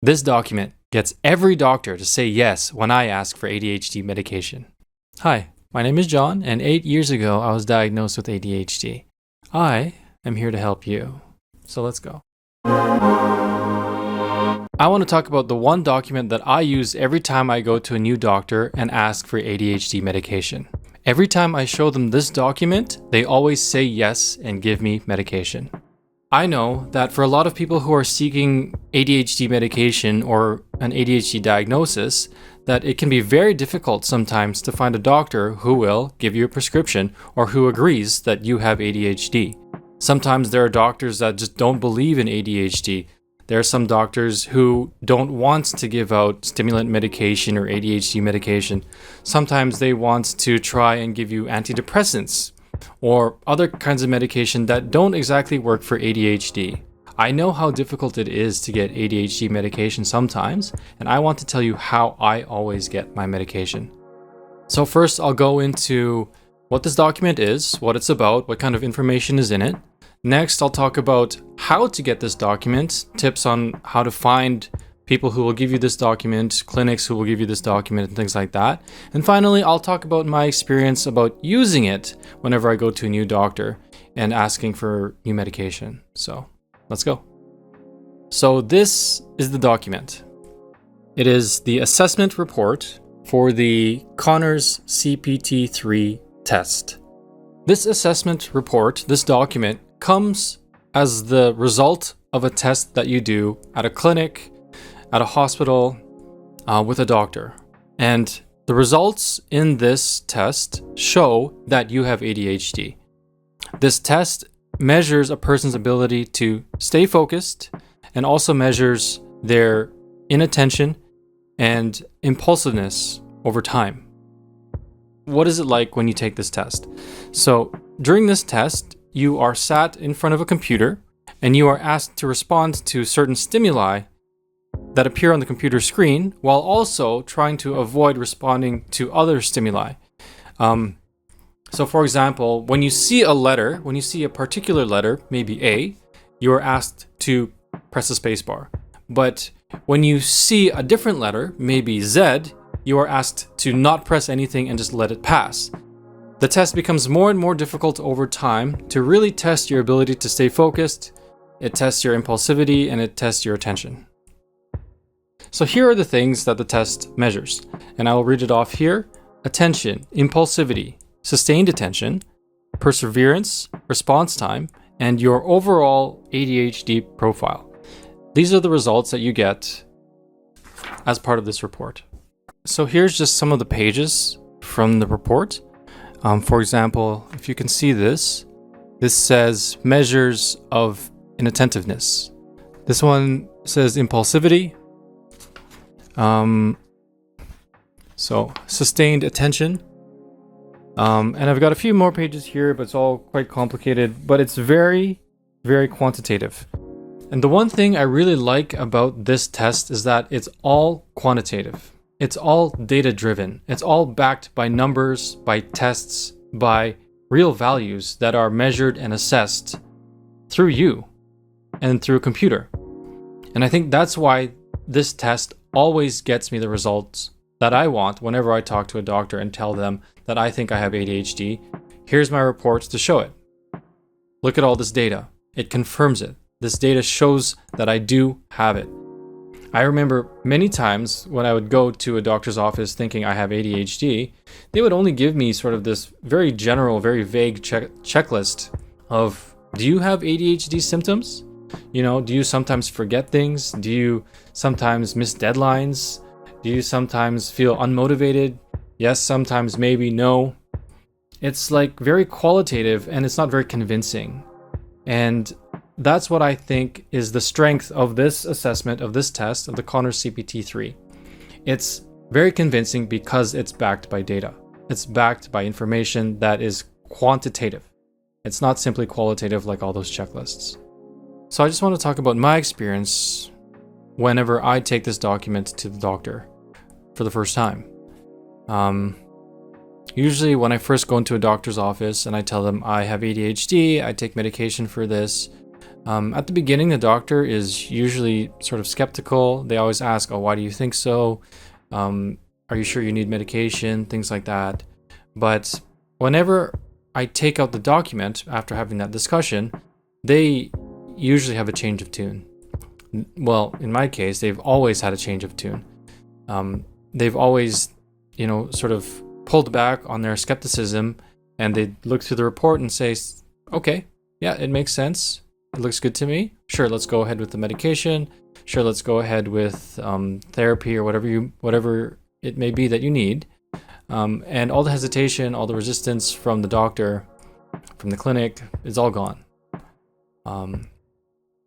This document gets every doctor to say yes when I ask for ADHD medication. Hi, my name is John, and 8 years ago I was diagnosed with ADHD. I am here to help you. So let's go. I want to talk about the one document that I use every time I go to a new doctor and ask for ADHD medication. Every time I show them this document, they always say yes and give me medication. I know that for a lot of people who are seeking ADHD medication or an ADHD diagnosis, that it can be very difficult sometimes to find a doctor who will give you a prescription or who agrees that you have ADHD. Sometimes there are doctors that just don't believe in ADHD. There are some doctors who don't want to give out stimulant medication or ADHD medication. Sometimes they want to try and give you antidepressants or other kinds of medication that don't exactly work for ADHD. I know how difficult it is to get ADHD medication sometimes, and I want to tell you how I always get my medication. So first, I'll go into what this document is, what it's about, what kind of information is in it. Next, I'll talk about how to get this document, tips on how to find people who will give you this document, clinics who will give you this document, and things like that. And finally, I'll talk about my experience about using it whenever I go to a new doctor and asking for new medication. So let's go. So this is the document. It is the assessment report for the Connors CPT-3 test. This assessment report, this document, comes as the result of a test that you do at a clinic, at a hospital, with a doctor. And the results in this test show that you have ADHD. This test measures a person's ability to stay focused and also measures their inattention and impulsiveness over time. What is it like when you take this test? So during this test, you are sat in front of a computer and you are asked to respond to certain stimuli that appear on the computer screen while also trying to avoid responding to other stimuli. So for example, when you see a particular letter, maybe A, you are asked to press the spacebar. But when you see a different letter, maybe Z, you are asked to not press anything and just let it pass. The test becomes more and more difficult over time to really test your ability to stay focused. It tests your impulsivity and it tests your attention. So here are the things that the test measures, and I will read it off here. Attention, impulsivity, sustained attention, perseverance, response time, and your overall ADHD profile. These are the results that you get as part of this report. So here's just some of the pages from the report. For example, if you can see this says measures of inattentiveness. This one says impulsivity. So sustained attention. And I've got a few more pages here, but it's all quite complicated, but it's very, very quantitative. And the one thing I really like about this test is that it's all quantitative. It's all data-driven. It's all backed by numbers, by tests, by real values that are measured and assessed through you and through a computer. And I think that's why this test always gets me the results that I want whenever I talk to a doctor and tell them that I think I have ADHD. Here's my reports to show it. Look at all this data. It confirms it. This data shows that I do have it. I remember many times when I would go to a doctor's office thinking I have ADHD, they would only give me sort of this very general, very vague checklist of, do you have ADHD symptoms? Do you sometimes forget things? Do you sometimes miss deadlines? Do you sometimes feel unmotivated? Yes, sometimes, maybe, no. It's like very qualitative and it's not very convincing. And that's what I think is the strength of this assessment, of this test, of the Connors CPT-3. It's very convincing because it's backed by data. It's backed by information that is quantitative. It's not simply qualitative like all those checklists. So I just want to talk about my experience whenever I take this document to the doctor for the first time. Usually when I first go into a doctor's office and I tell them I have ADHD, I take medication for this, At the beginning, the doctor is usually sort of skeptical. They always ask, oh, why do you think so? Are you sure you need medication? Things like that. But whenever I take out the document after having that discussion, they usually have a change of tune. Well, in my case, they've always had a change of tune. They've always, sort of pulled back on their skepticism, and they look through the report and say, okay, yeah, it makes sense. It looks good to me. Sure, let's go ahead with the medication. Sure, let's go ahead with therapy or whatever it may be that you need. And all the hesitation, all the resistance from the doctor, from the clinic, is all gone.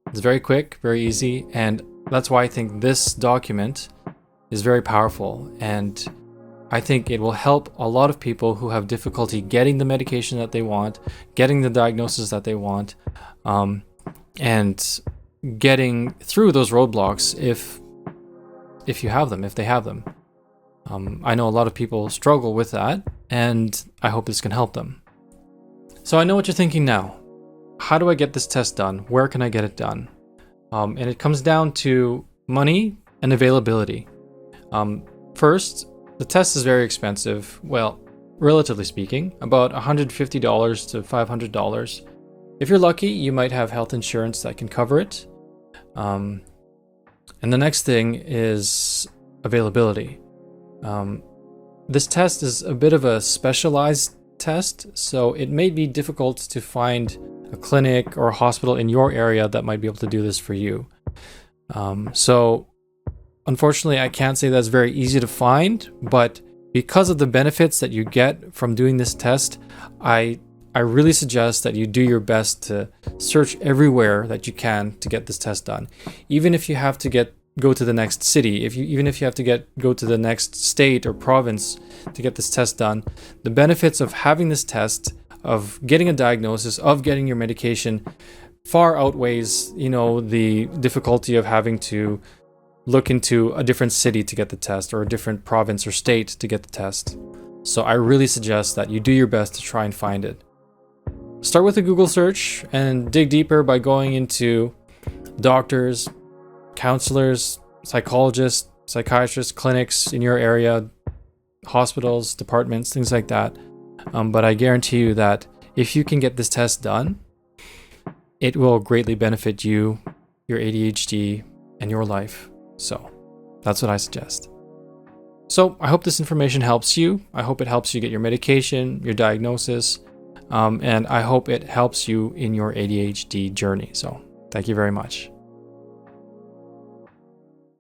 It's very quick, very easy, and that's why I think this document is very powerful. And I think it will help a lot of people who have difficulty getting the medication that they want, getting the diagnosis that they want, and getting through those roadblocks if they have them. I know a lot of people struggle with that, and I hope this can help them. So I know what you're thinking now. How do I get this test done? Where can I get it done? And it comes down to money and availability. First, the test is very expensive. Well, relatively speaking, about $150 to $500. If you're lucky, you might have health insurance that can cover it. And the next thing is availability. This test is a bit of a specialized test, so it may be difficult to find a clinic or a hospital in your area that might be able to do this for you. So unfortunately, I can't say that's very easy to find, but because of the benefits that you get from doing this test, I really suggest that you do your best to search everywhere that you can to get this test done. Even if you have to go to the next city, even if you have to go to the next state or province to get this test done, the benefits of having this test, of getting a diagnosis, of getting your medication, far outweighs, the difficulty of having to look into a different city to get the test, or a different province or state to get the test. So I really suggest that you do your best to try and find it. Start with a Google search and dig deeper by going into doctors, counselors, psychologists, psychiatrists, clinics in your area, hospitals, departments, things like that. But I guarantee you that if you can get this test done, it will greatly benefit you, your ADHD, and your life. So that's what I suggest. So I hope this information helps you. I hope it helps you get your medication, your diagnosis, and I hope it helps you in your ADHD journey. So thank you very much.